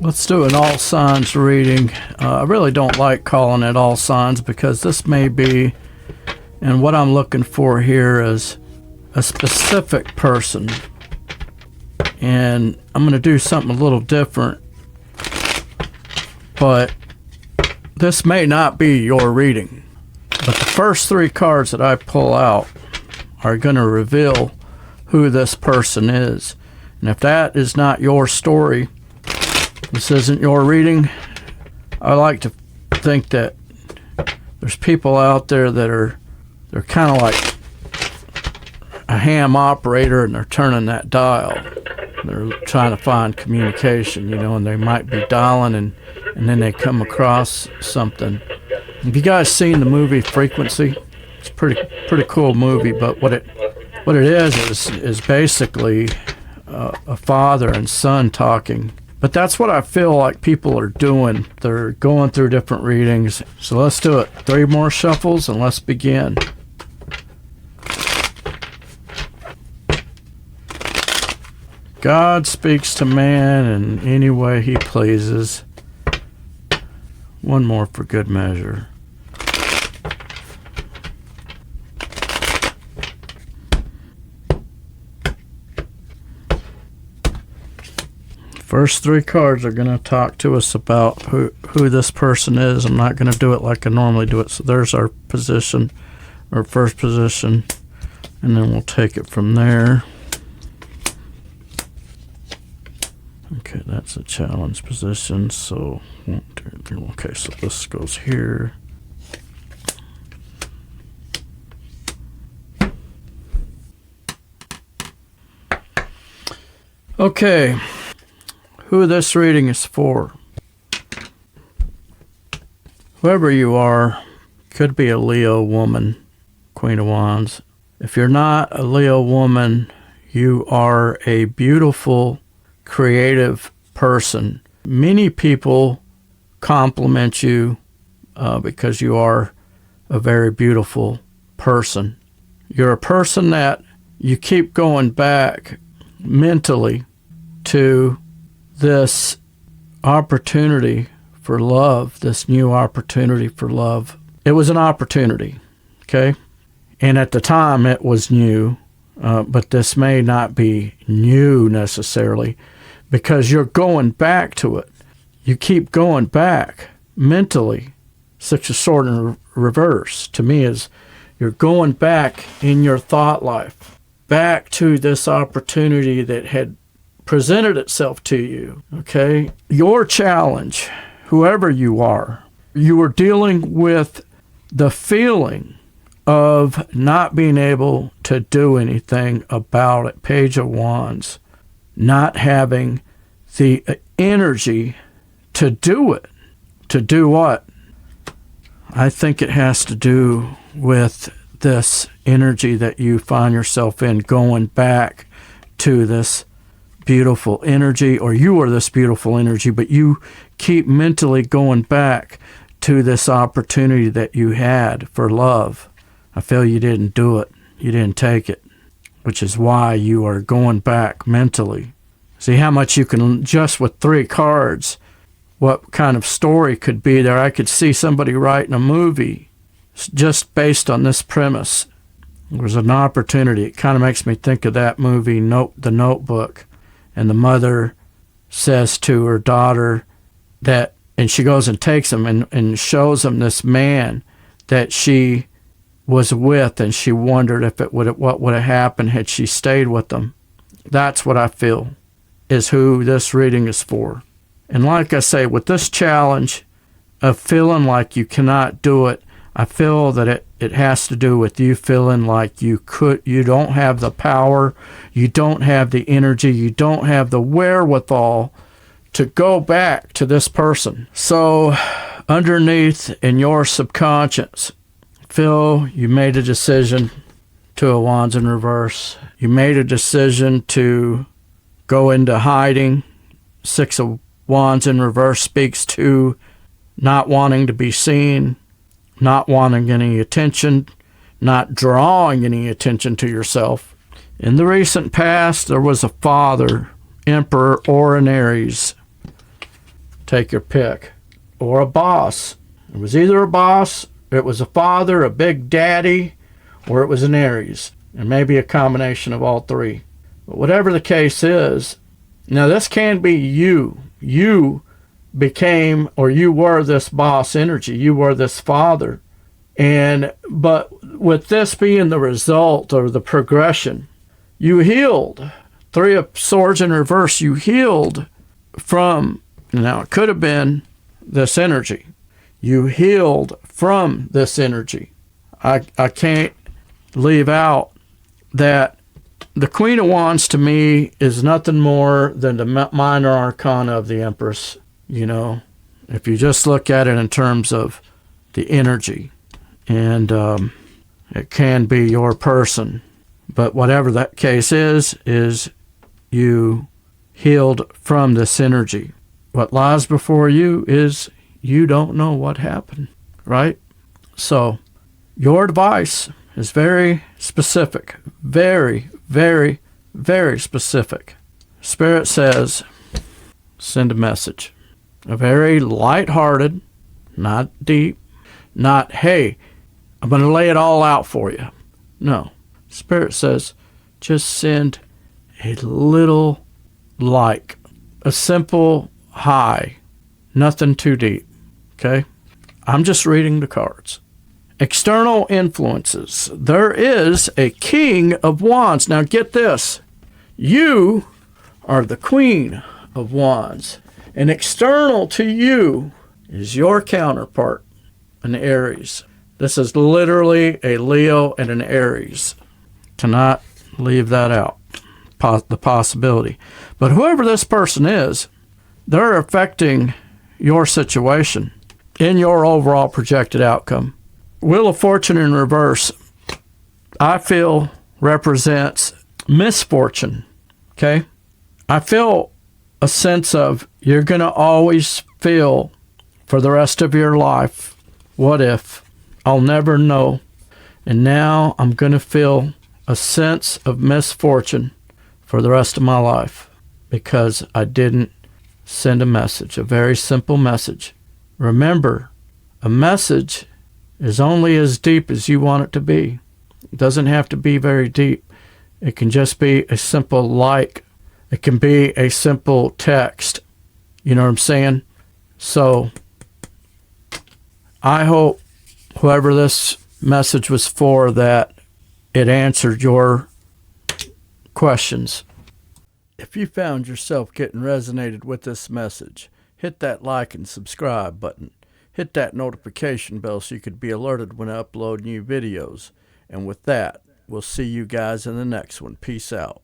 Let's do an all signs reading. I really don't like calling it all signs because this may be, and what I'm looking for here is a specific person. And I'm going to do something a little different, but this may not be your reading. But the first three cards that I pull out are going to reveal who this person is. And if that is not your story, this isn't your reading. I like to think that there's people out there that they're kind of like a ham operator, and they're turning that dial. They're trying to find communication, and they might be dialing, and then they come across something. Have you guys seen the movie Frequency? It's a pretty cool movie, but what it is basically a father and son talking. But that's what I feel like people are doing. They're going through different readings. So let's do it. 3 more shuffles and let's begin. God speaks to man in any way he pleases. 1 more for good measure. First 3 cards are going to talk to us about who this person is. I'm not going to do it like I normally do it. So there's our position, our first position, and then we'll take it from there. Okay, that's a challenge position. So, okay, so this goes here. Okay. Who this reading is for. Whoever you are, could be a Leo woman, Queen of Wands. If you're not a Leo woman, you are a beautiful, creative person. Many people compliment you because you are a very beautiful person. You're a person that you keep going back mentally to this opportunity for love, this new opportunity for love. It was an opportunity, okay? And at the time it was new, but this may not be new necessarily because you're going back to it. You keep going back mentally. 6 of Swords in reverse to me is you're going back in your thought life, back to this opportunity that had presented itself to you, okay? Your challenge, whoever you are, you are dealing with the feeling of not being able to do anything about it. Page of Wands, not having the energy to do it. To do what? I think it has to do with this energy that you find yourself in, going back to this beautiful energy, or you are this beautiful energy, but you keep mentally going back to this opportunity that you had for love. I feel you didn't do it. You didn't take it, which is why you are going back mentally. See how much you can, just with 3 cards, what kind of story could be there. I could see somebody writing a movie just based on this premise. There's an opportunity. It kind of makes me think of that movie, The Notebook. And the mother says to her daughter that, and she goes and takes him and shows him this man that she was with, and she wondered what would have happened had she stayed with them. That's what I feel is who this reading is for. And like I say, with this challenge of feeling like you cannot do it, I feel that it has to do with you feeling like you don't have the power, you don't have the energy, you don't have the wherewithal to go back to this person. So underneath in your subconscious, Phil, you made a decision. 2 of Wands in reverse. You made a decision to go into hiding. 6 of Wands in reverse speaks to not wanting to be seen, not wanting any attention, not drawing any attention to yourself. In the recent past, there was a father, Emperor or an Aries, Take your pick. Or a boss. It was either a boss, it was a father, a big daddy, or it was an Aries. And maybe a combination of all three. But whatever the case is, now this can be you. You became, or you were this boss energy. You were this father. But with this being the result or the progression, you healed. Three of Swords in reverse, you healed from, now it could have been this energy. You healed from this energy. I can't leave out that the Queen of Wands to me is nothing more than the minor arcana of the Empress. You know, if you just look at it in terms of the energy, and it can be your person. But whatever that case is you healed from this energy. What lies before you is you don't know what happened, right? So your advice is very specific, very, very, very specific. Spirit says, send a message. A very light-hearted, not deep, not, hey, I'm going to lay it all out for you. No. Spirit says, just send a little like, a simple hi, nothing too deep, okay? I'm just reading the cards. External influences. There is a King of Wands. Now get this. You are the Queen of Wands. And external to you is your counterpart, an Aries. This is literally a Leo and an Aries. Cannot leave that out, the possibility. But whoever this person is, they're affecting your situation in your overall projected outcome. Wheel of Fortune in reverse, I feel, represents misfortune, okay? I feel a sense of you're going to always feel for the rest of your life, what if? I'll never know. And now I'm going to feel a sense of misfortune for the rest of my life because I didn't send a message, a very simple message. Remember, a message is only as deep as you want it to be. It doesn't have to be very deep. It can just be a simple like. It can be a simple text. You know what I'm saying? So I hope whoever this message was for, that it answered your questions. If you found yourself getting resonated with this message, hit that like and subscribe button. Hit that notification bell so you could be alerted when I upload new videos. And with that, we'll see you guys in the next one. Peace out.